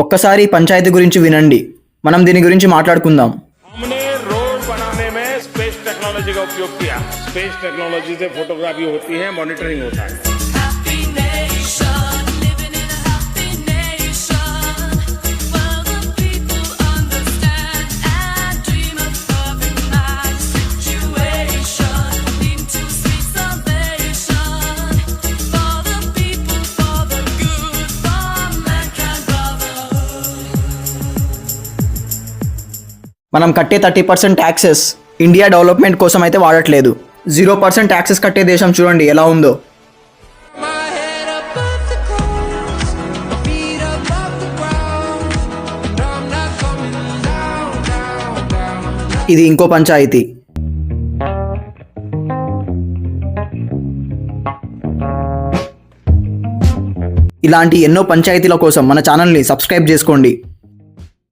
ఒక్కసారి పంచాయతీ గురించి వినండి. మనం దీని గురించి మాట్లాడుకుందాం. हमने रोड बनाने में स्पेस टेक्नोलॉजी का उपयोग किया। स्पेस टेक्नोलॉजी से फोटोग्राफी होती है, मॉनिटरिंग होता है। Happy nation, living in a happy nation. While the people understand and dream of perfect match situation. Into sweet salvation. For the people, for the good, for mankind brotherhood. మనం కట్టే 30% taxes India development కోసం అయితే వాడట్లేదు. 0% taxes కట్టే దేశం చూడండి ఎలా ఉందో. My head above the clouds, feet above the ground. No, I'm not coming down, down, down. ఇది ఇంకో పంచాయతీ. ఇలాంటి ఎన్నో పంచాయతీల కోసం మన ఛానల్ని సబ్స్క్రైబ్ చేసుకోండి.